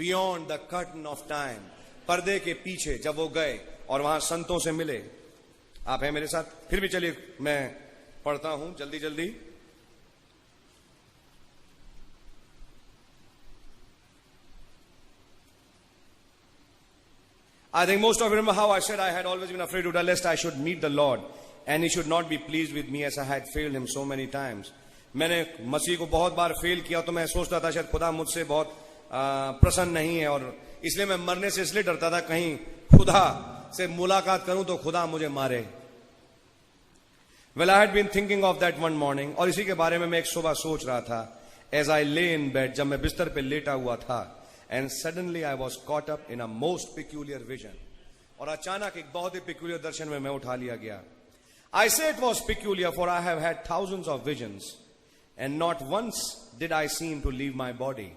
Beyond the curtain of time, पर्दे के पीछे जब वो गए और वहां संतों से मिले। आप हैं मेरे साथ? फिर भी चलिए मैं पढ़ता हूं जल्दी जल्दी। I think most of you remember how I said I had always been afraid to die lest I should meet the Lord and He should not be pleased with me as I had failed Him so many times. मैंने मसीह को बहुत बार fail किया तो मैं सोचता था शायद खुदा मुझसे बहुत प्रसन्न नहीं है, और इसलिए मैं मरने से इसलिए डरता था कहीं खुदा से मुलाकात करूं तो खुदा मुझे मारे। Well, I had been thinking of that one morning, और इसी के बारे में मैं एक सुबह सोच रहा था as I lay in bed, जब मैं बिस्तर पे लेटा हुआ था, and suddenly I was caught up in a most peculiar vision, और अचानक एक बहुत ही peculiar दर्शन में मैं उठा लिया गया। I say it was peculiar for I have had thousands of visions and not once did I seem to leave my body,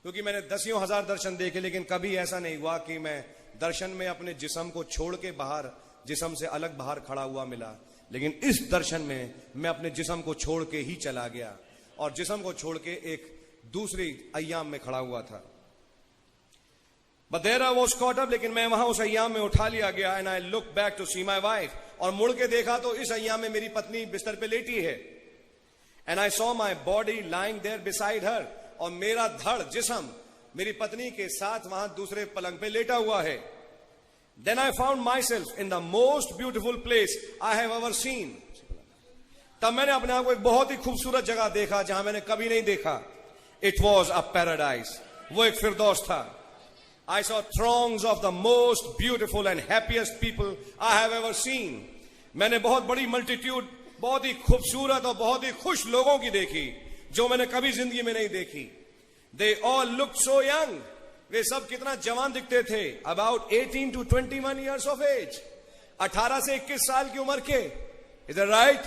क्योंकि मैंने दसियों हजार दर्शन देखे लेकिन कभी ऐसा नहीं हुआ कि मैं दर्शन में अपने जिस्म को छोड़ के बाहर, जिस्म से अलग बाहर खड़ा हुआ मिला, लेकिन इस दर्शन में मैं अपने जिस्म को छोड़ के ही चला गया और जिस्म को छोड़ के एक दूसरी अय्याम में खड़ा हुआ था। But there I was caught up, लेकिन मैं वहां उस अय्याम में उठा लिया गया। And I looked back to see my wife, और मुड़ के देखा तो इस अय्याम में मेरी पत्नी बिस्तर पे लेटी है। And I saw my body lying there beside her, और मेरा धड़ जिस्म मेरी पत्नी के साथ वहां दूसरे पलंग पे लेटा हुआ है। Then I found myself in the most beautiful place I have ever seen. तब मैंने अपने आप को एक बहुत ही खूबसूरत जगह देखा जहां मैंने कभी नहीं देखा। It was a paradise. वो एक फिरदौस था। I saw throngs of the most beautiful and happiest people I have ever seen. मैंने बहुत बड़ी मल्टीट्यूड, बहुत ही खूबसूरत और बहुत ही खुश लोगों की देखी जो मैंने कभी जिंदगी में नहीं देखी। They all looked so young. वे सब कितना जवान दिखते थे। About 18 to 21 years of age. 18 से 21 साल की उम्र के। Is that right?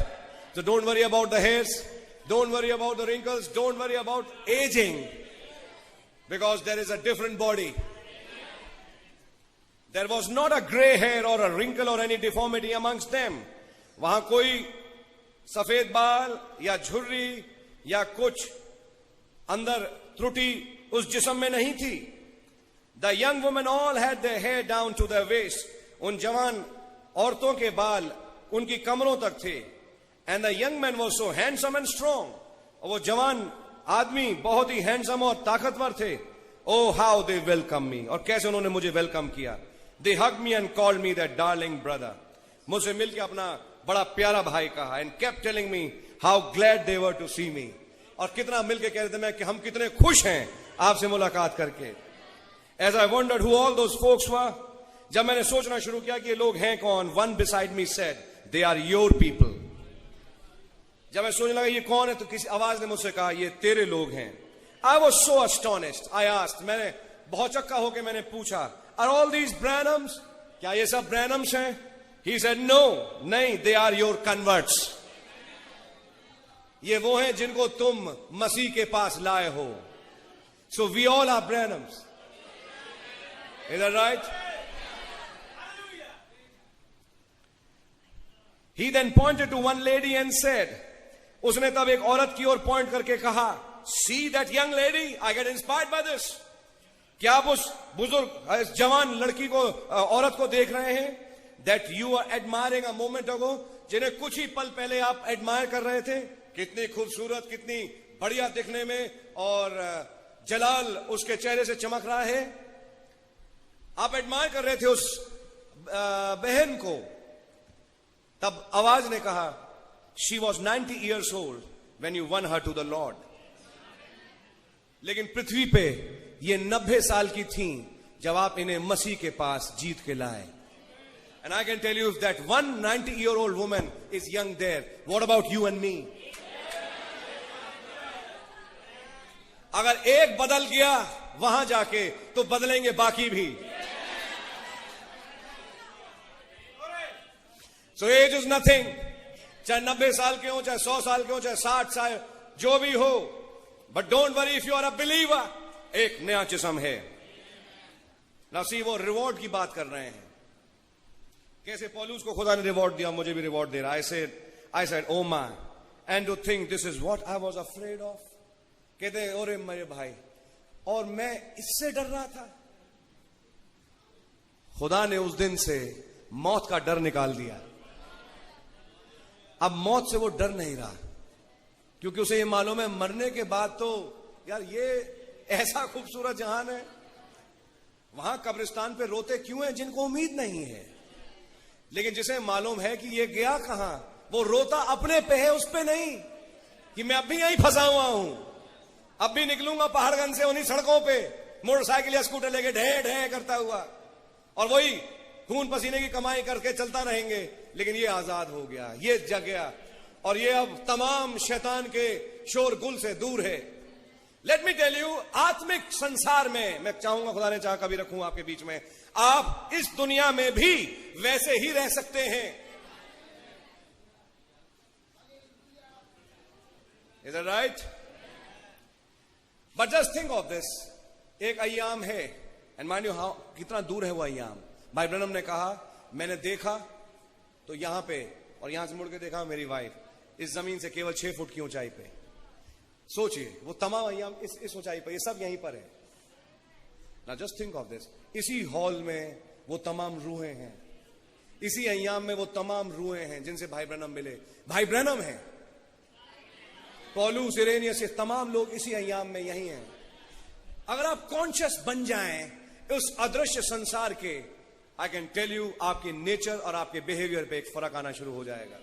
So don't worry about the hairs. Don't worry about the wrinkles. Don't worry about aging. Because there is a different body. There was not a gray hair or a wrinkle or any deformity amongst them. वहां कोई सफेद बाल या झुर्री या कुछ अंदर त्रुटि उस जिस्म में नहीं थी। The young women all had their hair down to their waist. उन जवान औरतों के बाल उनकी कमरों तक थे। And the young men were so handsome and strong. और वो जवान आदमी बहुत ही हैंडसम और ताकतवर थे। Oh, how they welcomed me. और कैसे उन्होंने मुझे वेलकम किया। They hugged me and called me their darling brother. मुझसे मिलके अपना बड़ा प्यारा भाई कहा। And kept telling me how glad they were to see me. और कितना मिलके कह रहे थे मैं कि हम कितने खुश हैं आपसे मुलाकात करके। As I wondered who all those folks were, जब मैंने सोचना शुरू किया कि ये लोग हैं कौन, one beside me said, they are your people. जब मैं सोचने लगा ये कौन है तो किसी आवाज ने मुझसे कहा ये तेरे लोग हैं। I was so astonished. I asked, मैंने बहुत चक्का होके मैंने पूछा, are all these Branhams? क्या ये सब Branhams हैं? He said, no, नहीं, they are your converts. ये वो हैं जिनको तुम मसीह के पास लाए हो। So we all are Branhams. Is that right? He then pointed to one lady and said, उसने तब एक औरत की ओर पॉइंट करके कहा, see that young lady, I get inspired by this. क्या आप उस बुजुर्ग जवान लड़की को, औरत को देख रहे हैं? That you are admiring a moment ago, जिन्हें कुछ ही पल पहले आप एडमायर कर रहे थे। कितनी खूबसूरत, कितनी बढ़िया दिखने में, और जलाल उसके चेहरे से चमक रहा है। आप एडमायर कर रहे थे उस बहन को। तब आवाज ने कहा, she was 90 years old when you won her to the Lord. लेकिन पृथ्वी पे ये 90 साल की थी जब आप इन्हें मसीह के पास जीत के लाए। And I can tell you if that one 90-year-old woman is young there, what about you and me? अगर एक बदल गया वहां जाके तो बदलेंगे बाकी भी। So age is nothing. चाहे 90 साल के हो, चाहे 100 साल के हो, चाहे 60 साल, जो भी हो, but don't worry if you are a believer. एक नया जिस्म है। नसी वो रिवॉर्ड की बात कर रहे हैं। कैसे पौलुस को खुदा ने रिवॉर्ड दिया, मुझे भी रिवॉर्ड दे रहा। I said, oh my, and to think this is what I was afraid of. कहते हैं, ओरे मेरे भाई, और मैं इससे डर रहा था। खुदा ने उस दिन से मौत का डर निकाल दिया। अब मौत से वो डर नहीं रहा, क्योंकि उसे ये मालूम है मरने के बाद तो यार ये ऐसा खूबसूरत जहान है, वहां कब्रिस्तान पे रोते क्यों हैं जिनको उम्मीद नहीं है। लेकिन जिसे मालूम है कि ये गया कहां, वो रोता अपने पे है, उस पे नहीं कि मैं अब भी यहीं फंसा हुआ हूं, अब भी निकलूंगा पहाड़गंज से उन्हीं सड़कों पे मोटरसाइकिल या स्कूटर लेके ढे ढे करता हुआ, और वही खून पसीने की कमाई करके चलता रहेंगे। लेकिन ये आजाद हो गया, ये जग गया, और ये अब तमाम शैतान के शोरगुल से दूर है। लेट मी टेल यू, आत्मिक संसार में मैं चाहूंगा, खुदा ने चाहा कभी रखूं आपके बीच में, आप इस दुनिया में भी वैसे ही रह सकते हैं। Is that right? But just think of this, एक अय्याम है, एंड माइंड यू हाउ कितना दूर है वो अय्याम। भाई ब्रनम ने कहा मैंने देखा तो यहां पे, और यहां से मुड़ के देखा मेरी वाइफ इस जमीन से केवल 6 फुट की ऊंचाई पे। सोचिए वो तमाम अय्याम इस ऊंचाई पर, ये सब यहीं पर है ना। जस्ट थिंक ऑफ दिस, इसी हॉल में वो तमाम रूहें हैं, इसी अय्याम में वो तमाम रूहें हैं जिनसे भाई ब्रनम मिले। भाई ब्रनम है, पौलुस, इरेनियस, ये तमाम लोग इसी अय्याम में यही हैं। अगर आप कॉन्शियस बन जाएं उस अदृश्य संसार के, आई कैन टेल यू आपके नेचर और आपके बिहेवियर पे एक फर्क आना शुरू हो जाएगा।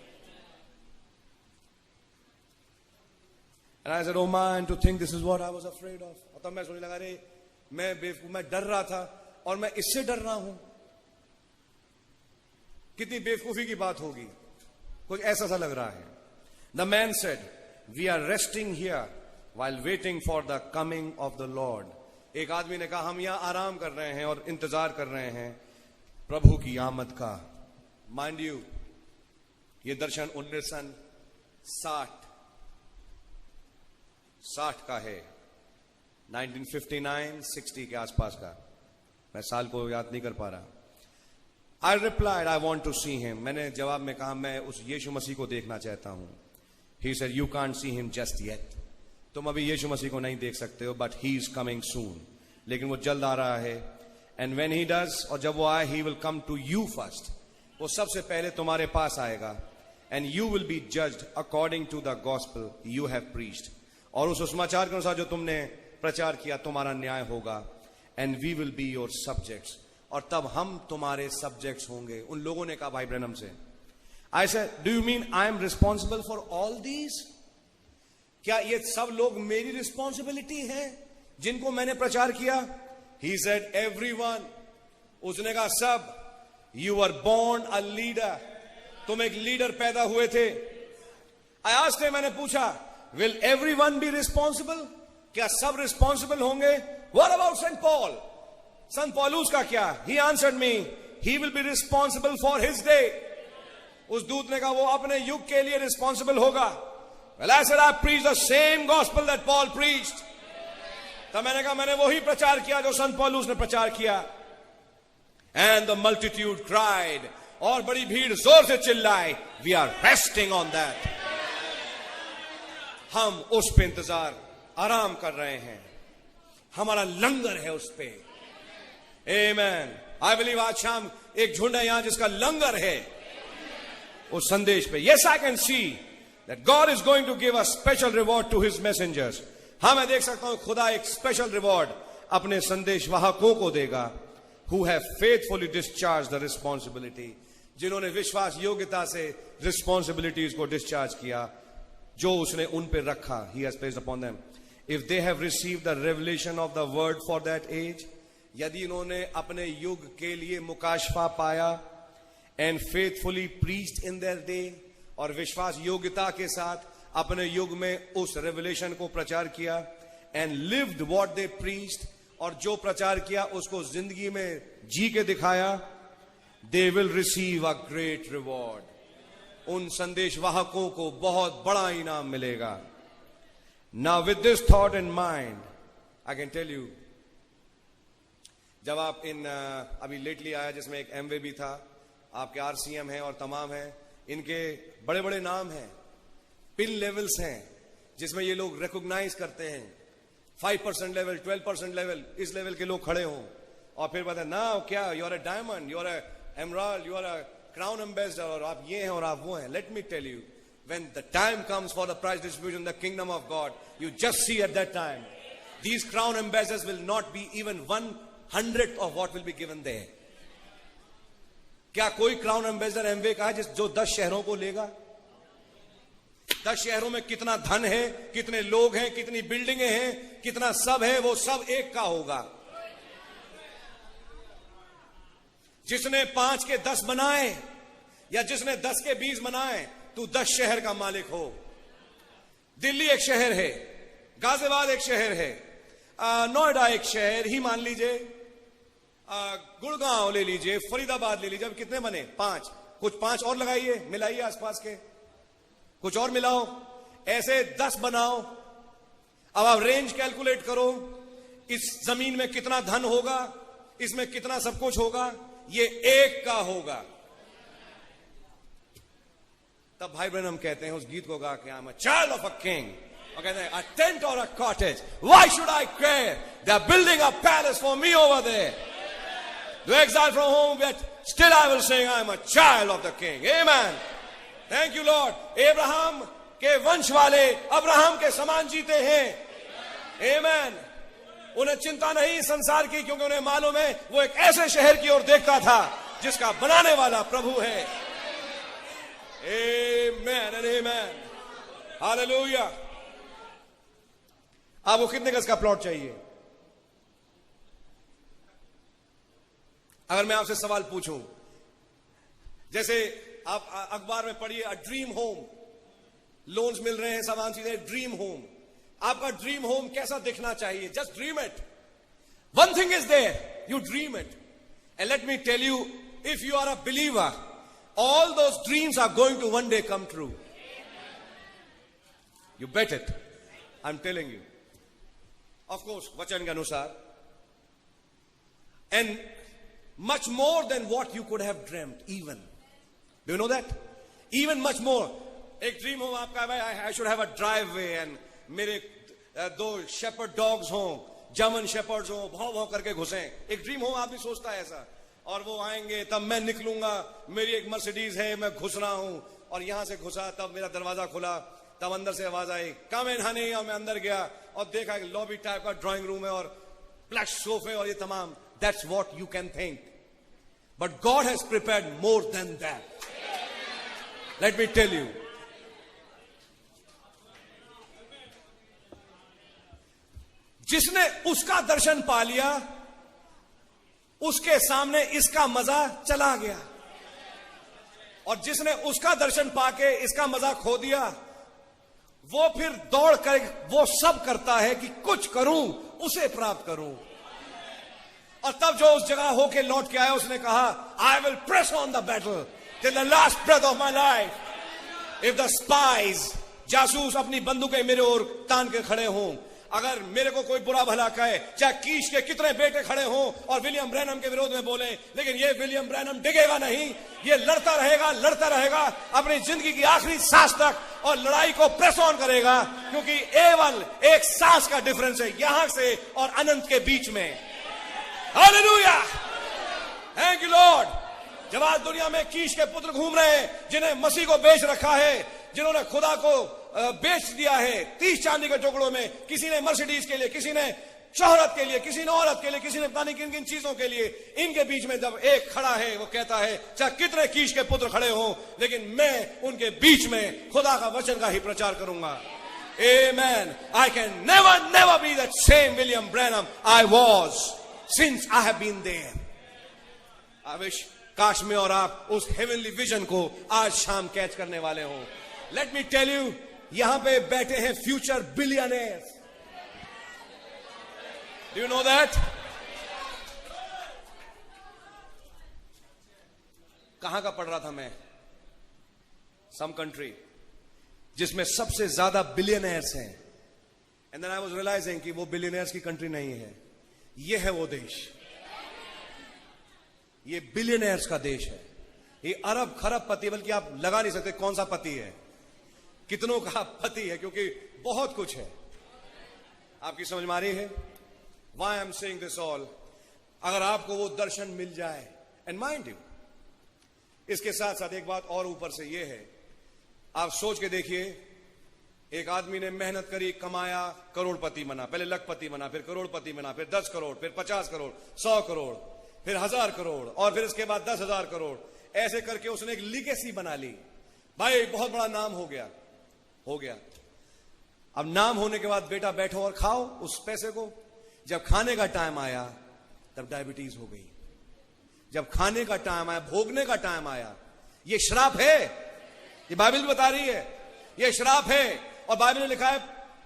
And I said, oh man, to think this is what I was afraid of. और तब मैं सोचने लगा, अरे मैं डर रहा था और मैं इससे डर रहा हूं। कितनी बेवकूफी की बात होगी, कुछ ऐसा सा लग रहा है। The man said, we are resting here while waiting for the coming of the Lord. एक आदमी ने कहा हम यहां आराम कर रहे हैं और इंतजार कर रहे हैं प्रभु की आमद का। माइंड यू, ये दर्शन 1960 का है, 1959-60 के आसपास का, मैं साल को याद नहीं कर पा रहा। I replied I want to see him, मैंने जवाब में कहा मैं उस यीशु मसीह को देखना चाहता हूं। He said you can't see him just yet, तुम अभी यीशु मसीह को नहीं देख सकते हो, but he is coming soon, लेकिन वो जल्द आ रहा है। एंड व्हेन ही डज, और जब वो आए, he will come to you first, वो सबसे पहले तुम्हारे पास आएगा। And you will be judged according to the gospel you have preached, और उस सुसमाचार के अनुसार जो तुमने प्रचार किया तुम्हारा न्याय होगा। And we will be your subjects, और तब हम तुम्हारे सब्जेक्ट्स होंगे। उन लोगों ने कहा भाई ब्रैनम से, I said do you mean I am responsible for all these, क्या ये सब लोग मेरी रिस्पॉन्सिबिलिटी है जिनको मैंने प्रचार किया? ही सेड एवरीवन, उसने कहा सब। You are born a leader, तुम एक लीडर पैदा हुए थे। आई आस्क्ड हिम, मैंने पूछा विल एवरीवन बी रिस्पॉन्सिबल, क्या सब रिस्पॉन्सिबल होंगे? व्हाट अबाउट सेंट पॉल, संत पौलुस का क्या? He answered me, he will be responsible for his day. उस दूत ने कहा वो अपने युग के लिए रिस्पॉन्सिबल होगा। Well, I said I preached the same gospel that Paul preached. तब मैंने कहा मैंने वही प्रचार किया जो संत पौलुस ने प्रचार किया। And the multitude cried, और बड़ी भीड़ जोर से चिल्लाई, we are resting on that. हम उस पे इंतजार आराम कर रहे हैं, हमारा लंगर है उस पे। Amen. I believe आज शाम एक झुंड है यहां जिसका लंगर है उस संदेश पे। Yes, I can see that God is going to give a special reward to his messengers. हाँ, मैं देख सकता हूं खुदा एक स्पेशल रिवॉर्ड अपने संदेश वाहकों को देगा, who have faithfully discharged the responsibility, जिन्होंने विश्वास योग्यता से रिस्पॉन्सिबिलिटीज को डिस्चार्ज किया जो उसने उन पे रखा। He has placed upon them. If they have received the revelation of the word for that age, यदि इन्होंने अपने युग के लिए मुकाशफा पाया, and faithfully preached in their day, और विश्वास योग्यता के साथ अपने युग में उस रेवलेशन को प्रचार किया, and lived what they preached, और जो प्रचार किया उसको जिंदगी में जी के दिखाया, they will receive a great reward. उन संदेश वाहकों को बहुत बड़ा इनाम मिलेगा। Now with this thought in mind, I can tell you, जब आप इन अभी लेटली आया जिसमें एक एमवे भी था, आपके आरसीएम हैं और तमाम हैं, इनके बड़े बड़े नाम हैं, पिन लेवल्स हैं जिसमें ये लोग रिकॉग्नाइज करते हैं 5% लेवल, 12% लेवल, इस लेवल के लोग खड़े हों और फिर बताए ना क्या, you are a diamond, you are a emerald, you are a crown ambassador, और आप ये हैं और आप वो हैं. Let me tell you, when the time comes for the prize distribution in the kingdom of God, you just see at that time, these crown ambassadors will not be even 1/100th of what will be given there. क्या कोई crown ambassador Amway का है जो 10 शहरों को लेगा? 10 शहरों में कितना धन है, कितने लोग हैं, कितनी बिल्डिंगें हैं, कितना सब है, वो सब एक का होगा. जिसने 5 के 10 बनाए या जिसने 10 के 20 बनाए, तू 10 शहर का मालिक हो. दिल्ली एक शहर है, गाजियाबाद एक शहर है, नोएडा एक शहर ही मान लीजिए, गुड़गांव ले लीजिए, फरीदाबाद ले लीजिए. अब कितने बने? 5. कुछ 5 और लगाइए, मिलाइए आसपास के, कुछ और मिलाओ, ऐसे 10 बनाओ. अब आप रेंज कैलकुलेट करो, इस जमीन में कितना धन होगा, इसमें कितना सब कुछ होगा, ये एक का होगा. तब भाई ब्रैनम कहते हैं उस गीत को गा के, I am a child of a king, और कहते हैं, अ टेंट और a cottage, why should I care, they are building a palace for me over there, the exile from home, but still I will sing, I am a child of the king. Amen. Thank you lord. Abraham के वंश वाले Abraham के समान जीते हैं. आमेन. उन्हें चिंता नहीं संसार की, क्योंकि उन्हें मालूम है वो एक ऐसे शहर की ओर देखता था जिसका बनाने वाला प्रभु है. Amen and amen. Hallelujah. आपको कितने गज का प्लॉट चाहिए? अगर मैं आपसे सवाल पूछूं, जैसे आप अखबार में पढ़िए, अ ड्रीम होम, लोन्स मिल रहे हैं, सामान चीजें, ड्रीम होम. आपका ड्रीम होम कैसा दिखना चाहिए? Just dream it. One thing is there, you dream it, and let me tell you, if you are a believer, all those dreams are going to one day come true. You bet it. I'm telling you. Of course, वचन के अनुसार. And much more than what you could have dreamt, even. Do you know that? Even much more. एक dream हो आपका, I should have a driveway and मेरे 2 shepherd dogs हों, German shepherds हों, भाव भाव करके घुसें. एक ड्रीम हो, आदमी सोचता है ऐसा, और वो आएंगे, तब मैं निकलूंगा, मेरी एक मर्सिडीज है, मैं घुस रहा हूं, और यहां से घुसा, तब मेरा दरवाजा खुला, तब अंदर से आवाज आई, कम इन हनी, और मैं अंदर गया और देखा एक लॉबी टाइप का ड्राइंग रूम है और प्लश सोफे और ये तमाम. That's what you can think, but God has prepared more than that. Let me tell you, जिसने उसका दर्शन पा लिया, उसके सामने इसका मजा चला गया, और जिसने उसका दर्शन पाके इसका मजा खो दिया, वो फिर दौड़ कर वो सब करता है कि कुछ करूं, उसे प्राप्त करूं. और तब जो उस जगह होके लौट के आया, उसने कहा, I will press on the battle till the last breath of my life. If the spies, जासूस अपनी बंदूकें मेरे ओर तान के खड़े हों, अगर मेरे को कोई बुरा भला कहे, चाहे कीश के कितने बेटे खड़े हों और विलियम ब्रैनम के विरोध में बोले, लेकिन ये विलियम ब्रैनम डिगेगा नहीं, ये लड़ता रहेगा अपनी जिंदगी की आखिरी सांस तक, और लड़ाई को प्रेस ऑन करेगा, क्योंकि केवल एक सांस का डिफरेंस है यहां से और अनंत के बीच में. हालेलुया. Thank you Lord. जब आज दुनिया में कीश के पुत्र घूम रहे हैं, जिन्हें मसीह को बेच रखा है, जिन्होंने खुदा को बेच दिया है 30 चांदी के टुकड़ों में, किसी ने मर्सिडीज के लिए, किसी ने शोहरत के लिए, किसी ने औरत के लिए, किसी ने पता नहीं किन किन चीजों के लिए, इनके बीच में जब एक खड़ा है, वो कहता है, चाहे कितने कीश के पुत्र खड़े हों, लेकिन मैं उनके बीच में खुदा का वचन का ही प्रचार करूंगा. Amen. I can never be that same William Branham I was since I have been there. I wish काश में और आप उस हेवनली विजन को आज शाम कैच करने वाले हों. लेट मी टेल यू, यहां पे बैठे हैं future billionaires. Do you know that? कहां का पढ़ रहा था मैं? सम कंट्री जिसमें सबसे ज्यादा बिलियनर्स हैं. And then I was realising कि वो बिलियनर्स की कंट्री नहीं है, ये है वो देश. ये बिलियनर्स का देश है. ये अरब खरब पति, बल्कि आप लगा नहीं सकते कौन सा पति है, कितनों का पति है, क्योंकि बहुत कुछ है. आपकी समझ में आ रही है? Why I'm saying this all? अगर आपको वो दर्शन मिल जाए, and mind you, इसके साथ साथ एक बात और ऊपर से ये है, आप सोच के देखिए, एक आदमी ने मेहनत करी, कमाया, करोड़पति बना, पहले लखपति बना, फिर करोड़पति बना, फिर 10 करोड़, फिर 50 करोड़, 100 करोड़, फिर 1000 करोड़, और फिर इसके बाद 10,000 करोड़, ऐसे करके उसने एक लीगेसी बना ली। भाई बहुत बड़ा नाम हो गया। अब नाम होने के बाद बेटा बैठो और खाओ उस पैसे को। जब खाने का टाइम आया तब डायबिटीज हो गई। जब खाने का टाइम आया, भोगने का टाइम आया, ये श्राप है, ये बाइबल बता रही है, ये श्राप है। और बाइबल ने लिखा है,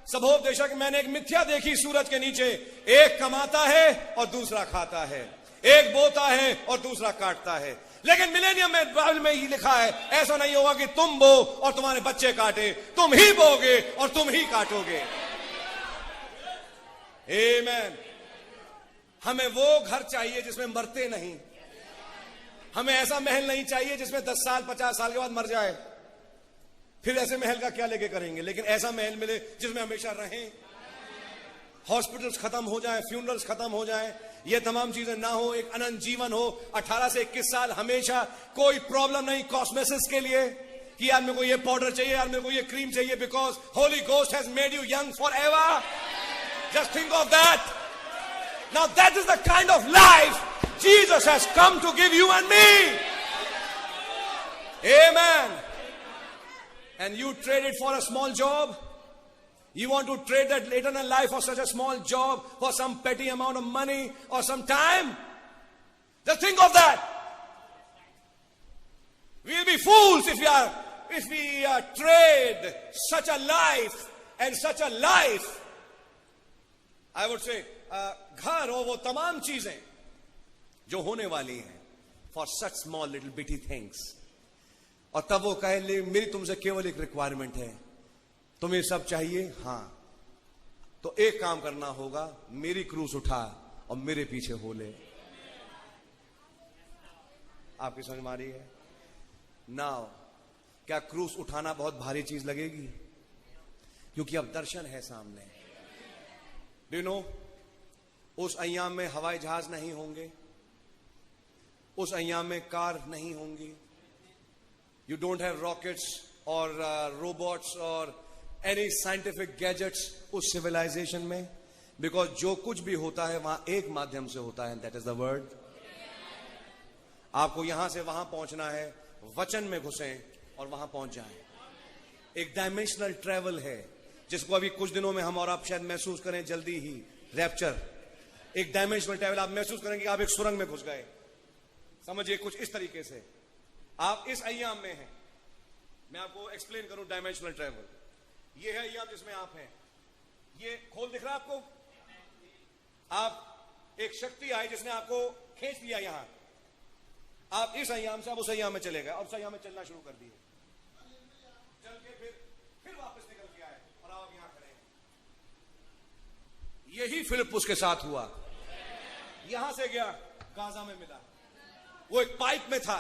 सबोपदेशक, मैंने एक मिथ्या देखी सूरज के नीचे, एक कमाता है और दूसरा खाता है, एक बोता है और दूसरा काटता है। लेकिन मिलेनियम में बाइबल में ही लिखा है, ऐसा नहीं होगा कि तुम बो और तुम्हारे बच्चे काटे, तुम ही बोगे और तुम ही काटोगे। आमीन। हमें वो घर चाहिए जिसमें मरते नहीं। हमें ऐसा महल नहीं चाहिए जिसमें 10 साल 50 साल के बाद मर जाए, फिर ऐसे महल का क्या लेके करेंगे। लेकिन ऐसा महल मिले जिसमें हमेशा रहें, हॉस्पिटल्स खत्म हो जाएं, फ्यूनरल्स खत्म हो जाएं, ये तमाम चीजें ना हो, एक अनंत जीवन हो, 18 से 21 साल हमेशा कोई प्रॉब्लम नहीं कॉस्मेटिक्स के लिए कि यार मेरे को ये पाउडर चाहिए, यार मेरे को ये क्रीम चाहिए, because Holi ghost has made you young for ever. Just think of that. Now that is the kind of life Jesus has come to give you and me. Amen. And you trade it for a small job? You want to trade that eternal life for such a small job, for some petty amount of money or some time? Just think of that. We'll be fools if we trade such a life and such a life. I would say, घर और वो तमाम चीजें जो होने वाली हैं, for such small little बिटी थिंग्स। और तब वो कहे, ले मेरी तुमसे केवल एक रिक्वायरमेंट है, तुम्हें सब चाहिए, हां, तो एक काम करना होगा, मेरी क्रूस उठा और मेरे पीछे हो ले। आपकी समझ में आ रही है? नाउ क्या क्रूस उठाना बहुत भारी चीज लगेगी? क्योंकि अब दर्शन है सामने। डू यू नो, उस अय्याम में हवाई जहाज नहीं होंगे, उस अय्याम में कार नहीं होंगी। यू डोंट हैव रॉकेट्स और रोबोट्स और एनी साइंटिफिक गैजेट्स उस सिविलाइजेशन में, बिकॉज जो कुछ भी होता है वहां एक माध्यम से होता है, दैट इज द वर्ड। आपको यहां से वहां पहुंचना है, वचन में घुसें और वहां पहुंच जाएं। एक डायमेंशनल ट्रेवल है जिसको अभी कुछ दिनों में हम और आप शायद महसूस करें, जल्दी ही, रैप्चर। एक डायमेंशनल ट्रेवल, आप महसूस करेंगे आप एक सुरंग में घुस गए। समझिए कुछ इस तरीके से आप इस अय्याम में हैं। मैं आपको एक्सप्लेन करूं डायमेंशनल ट्रेवल। ये है अय्याम जिसमें आप हैं। ये खोल दिख रहा है आपको? आप एक शक्ति आई जिसने आपको खींच लिया यहां। आप इस अय्याम से आप उस अय्याम में चले गए, अब उस अय्याम में चलना शुरू कर दिए, चल के फिर वापस निकल के आए और आप यहां खड़े हैं। यही फिलिप्पुस के साथ हुआ। यहां से गया, गाजा में मिला, वो एक पाइप में था,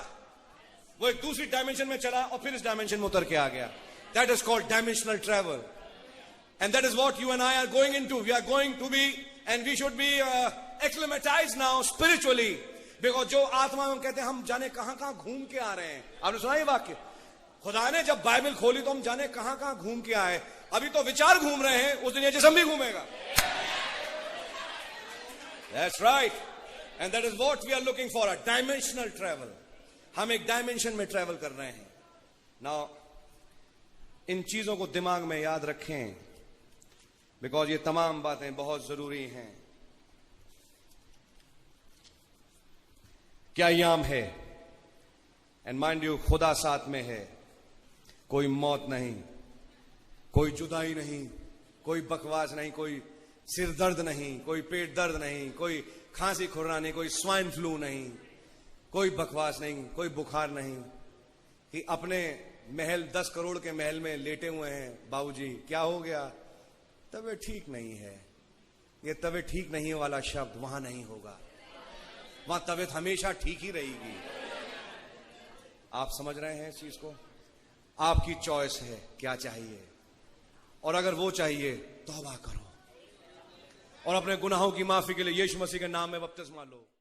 वो एक दूसरी डायमेंशन में चला और फिर इस डायमेंशन में उतर के आ गया। That is called dimensional travel, and that is what you and I are going into. We are going to be and we should be acclimatized now spiritually, because जो आत्मा में हम कहते हैं हम जाने कहां कहां घूम के आ रहे हैं। आपने सुना ये वाक्य? खुदा ने जब बाइबल खोली तो हम जाने कहां कहां घूम के आए। अभी तो विचार घूम रहे हैं, उस दिन ये जिस्म भी घूमेगा। That's right, and that is what we are looking for, a dimensional travel. हम एक डायमेंशन में ट्रेवल कर रहे हैं। नाउ इन चीजों को दिमाग में याद रखें, बिकॉज ये तमाम बातें बहुत जरूरी हैं। क्या अय्याम है? एंड माइंड यू, खुदा साथ में है। कोई मौत नहीं, कोई जुदाई नहीं, कोई बकवास नहीं, कोई सिर दर्द नहीं, कोई पेट दर्द नहीं, कोई खांसी खुरना नहीं, कोई स्वाइन फ्लू नहीं, कोई बकवास नहीं, कोई बुखार नहीं। कि अपने महल 10 करोड़ के महल में लेटे हुए हैं, बाबूजी क्या हो गया? तबीयत ठीक नहीं है। ये तबीयत ठीक नहीं वाला शब्द वहां नहीं होगा, वहां तबीयत हमेशा ठीक ही रहेगी। आप समझ रहे हैं इस चीज को? आपकी चॉइस है क्या चाहिए, और अगर वो चाहिए तौबा करो, और अपने गुनाहों की माफी के लिए यीशु मसीह के नाम में बपतिस्मा लो।